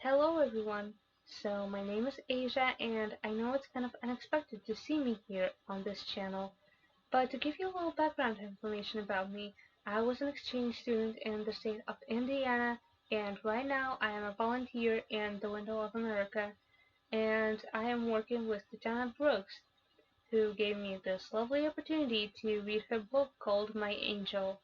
Hello everyone. So my name is Asia and I know it's kind of unexpected to see me here on this channel, but to give you a little background information about me, I was an exchange student in the state of Indiana and right now I am a volunteer in the Window of America and I am working with Lieutenant Brooks, who gave me this lovely opportunity to read her book called My Angel.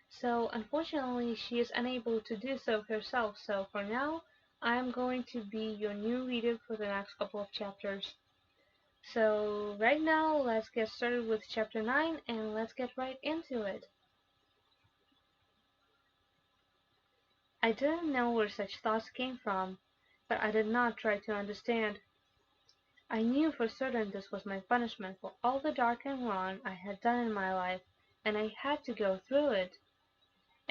So unfortunately, she is unable to do so herself, so for now, I am going to be your new reader for the next couple of chapters. So right now, let's get started with chapter 9 and let's get right into it. I didn't know where such thoughts came from, but I did not try to understand. I knew for certain this was my punishment for all the dark and wrong I had done in my life, and I had to go through it.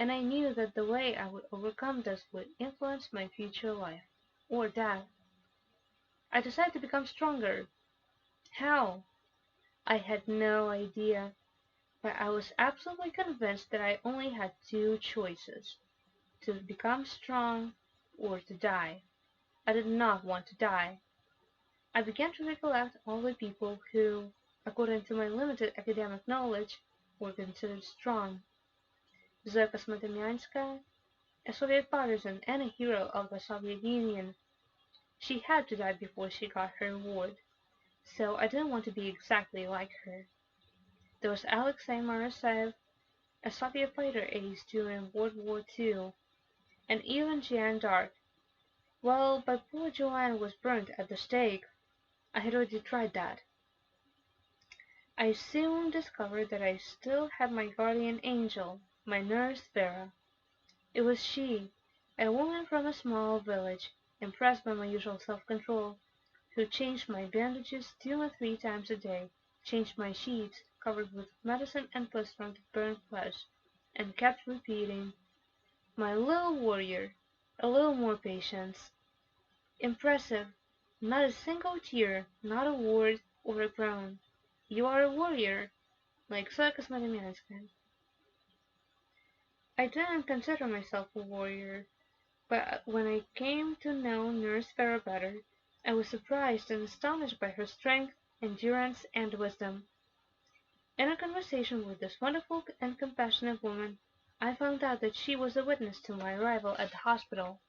And I knew that the way I would overcome this would influence my future life, or death. I decided to become stronger. How? I had no idea, but I was absolutely convinced that I only had two choices: to become strong or to die. I did not want to die. I began to recollect all the people who, according to my limited academic knowledge, were considered strong. Zoe Kosmodomyanska, a Soviet partisan and a hero of the Soviet Union. She had to die before she got her reward, so I didn't want to be exactly like her. There was Alexei Morosev, a Soviet fighter ace during World War II, and even Jeanne d'Arc. Well, but poor Joanne was burnt at the stake. I had already tried that. I soon discovered that I still had my guardian angel, my nurse Vera. It was she, a woman from a small village, impressed by my usual self-control, who changed my bandages 2 or 3 times a day, changed my sheets, covered with medicine and plaster to burn flesh, and kept repeating, "My little warrior, a little more patience." Impressive! Not a single tear, not a word or a groan. You are a warrior, like Circus Madamiansky. I didn't consider myself a warrior, but when I came to know Nurse Vera better, I was surprised and astonished by her strength, endurance, and wisdom. In a conversation with this wonderful and compassionate woman, I found out that she was a witness to my arrival at the hospital.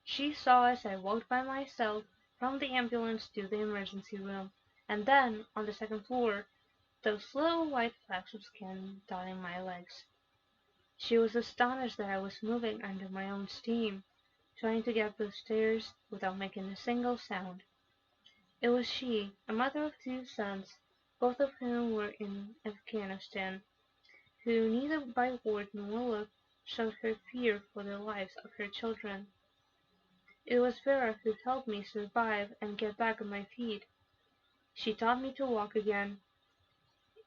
She saw as I walked by myself from the ambulance to the emergency room, and then, on the second floor, those little white flecks of skin dotting my legs. She was astonished that I was moving under my own steam, trying to get up the stairs without making a single sound. It was she, a mother of two sons, both of whom were in Afghanistan, who neither by word nor look showed her fear for the lives of her children. It was Vera who helped me survive and get back on my feet. She taught me to walk again.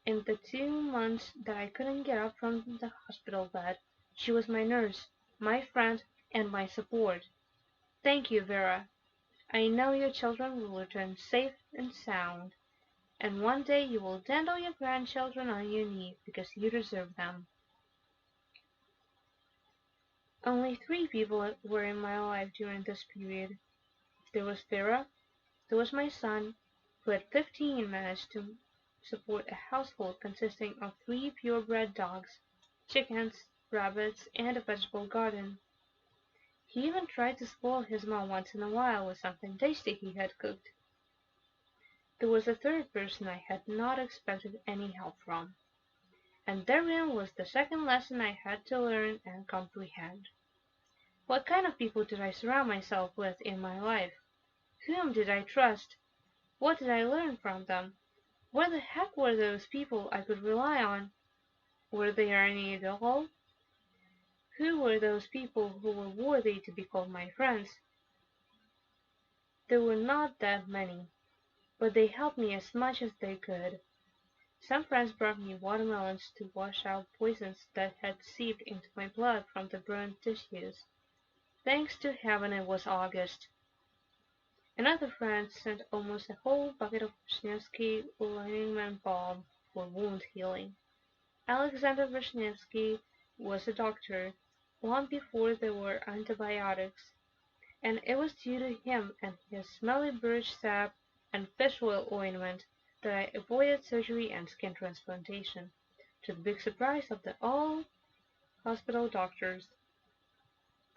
In the 2 months that I couldn't get up from the hospital bed, she was my nurse, my friend, and my support. Thank you, Vera. I know your children will return safe and sound, and one day you will dandle your grandchildren on your knee because you deserve them. Only 3 people were in my life during this period. There was Vera, there was my son, who at 15 managed to support a household consisting of 3 purebred dogs, chickens, rabbits, and a vegetable garden. He even tried to spoil his mom once in a while with something tasty he had cooked. There was a third person I had not expected any help from, and therein was the second lesson I had to learn and comprehend. What kind of people did I surround myself with in my life? Whom did I trust? What did I learn from them? Where the heck were those people I could rely on? Were there any at all? Who were those people who were worthy to be called my friends? There were not that many, but they helped me as much as they could. Some friends brought me watermelons to wash out poisons that had seeped into my blood from the burned tissues. Thanks to heaven it was August. Another friend sent almost a whole bucket of Vishnievsky liniment balm for wound healing. Alexander Vishnievsky was a doctor, long before there were antibiotics. and it was due to him and his smelly birch sap and fish oil ointment that I avoided surgery and skin transplantation, to the big surprise of the all hospital doctors.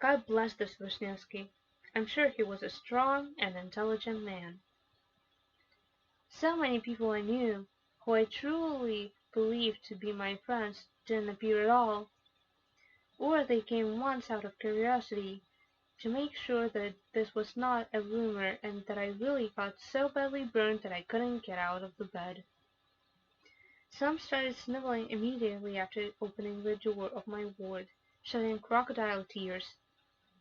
God bless this Wisniewski. I'm sure he was a strong and intelligent man. So many people I knew, who I truly believed to be my friends, didn't appear at all, or they came once out of curiosity, to make sure that this was not a rumor and that I really got so badly burned that I couldn't get out of the bed. Some started sniveling immediately after opening the door of my ward, shedding crocodile tears.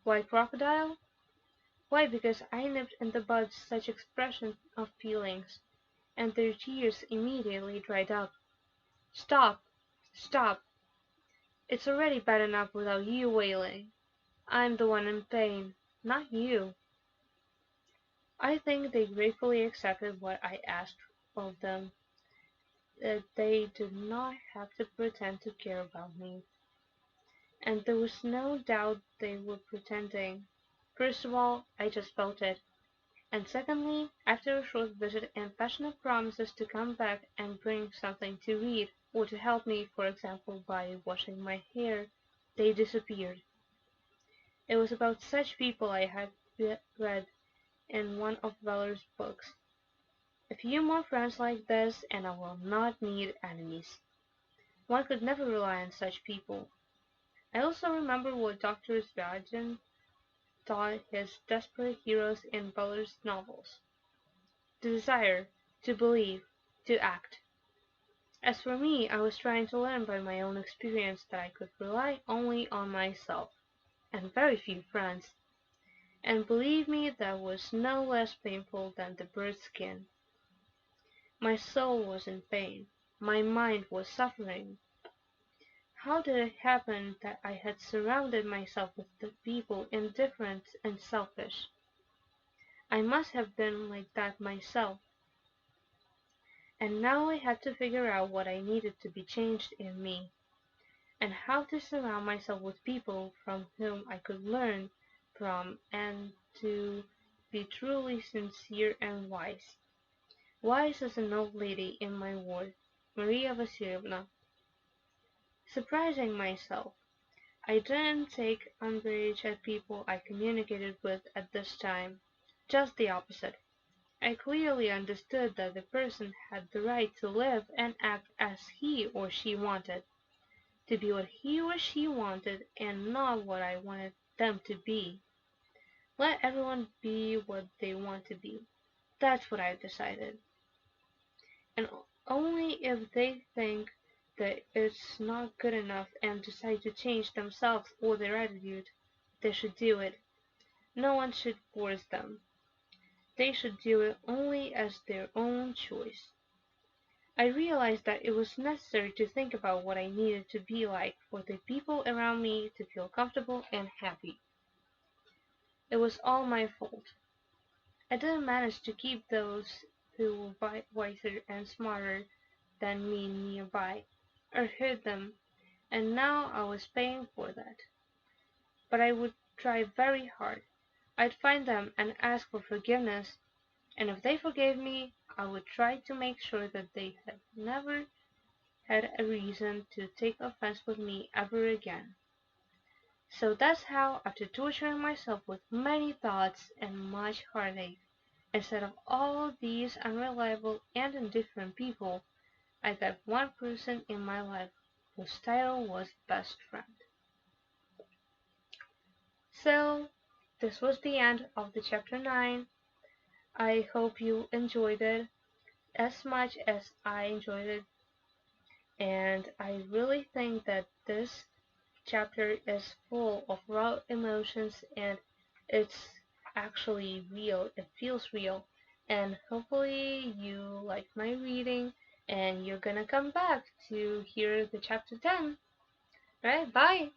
Why crocodile? Why, because I nipped in the bud such expression of feelings, and their tears immediately dried up. Stop! Stop! It's already bad enough without you wailing. I'm the one in pain, not you. I think they gratefully accepted what I asked of them, that they did not have to pretend to care about me. And there was no doubt they were pretending. First of all, I just felt it. And secondly, after a short visit and passionate promises to come back and bring something to read, or to help me, for example, by washing my hair, they disappeared. It was about such people I had read in one of Valor's books. A few more friends like this, and I will not need enemies. One could never rely on such people. I also remember what Dr. Zvyanin taught his desperate heroes in Valor's novels: to desire, to believe, to act. As for me, I was trying to learn by my own experience that I could rely only on myself, and very few friends. And believe me, that was no less painful than the bird's skin. My soul was in pain. My mind was suffering. How did it happen that I had surrounded myself with the people indifferent and selfish? I must have been like that myself. And now I had to figure out what I needed to be changed in me, and how to surround myself with people from whom I could learn from and to be truly sincere and wise. Wise as an old lady in my ward, Maria Vasilyevna. Surprising myself, I didn't take umbrage at people I communicated with at this time. Just the opposite. I clearly understood that the person had the right to live and act as he or she wanted, to be what he or she wanted and not what I wanted them to be. Let everyone be what they want to be. That's what I've decided. And only if they think that it's not good enough and decide to change themselves or their attitude, they should do it. No one should force them. They should do it only as their own choice. I realized that it was necessary to think about what I needed to be like for the people around me to feel comfortable and happy. It was all my fault. I didn't manage to keep those who were wiser and smarter than me nearby, or hurt them, and now I was paying for that. But I would try very hard. I'd find them and ask for forgiveness, and if they forgave me, I would try to make sure that they had never had a reason to take offense with me ever again. So that's how, after torturing myself with many thoughts and much heartache, instead of all these unreliable and indifferent people, I got one person in my life whose title was best friend. So, this was the end of the chapter 9. I hope you enjoyed it as much as I enjoyed it, and I really think that this chapter is full of raw emotions and it's actually real. It feels real, and hopefully you like my reading and you're gonna come back to hear the chapter 10. Right, bye!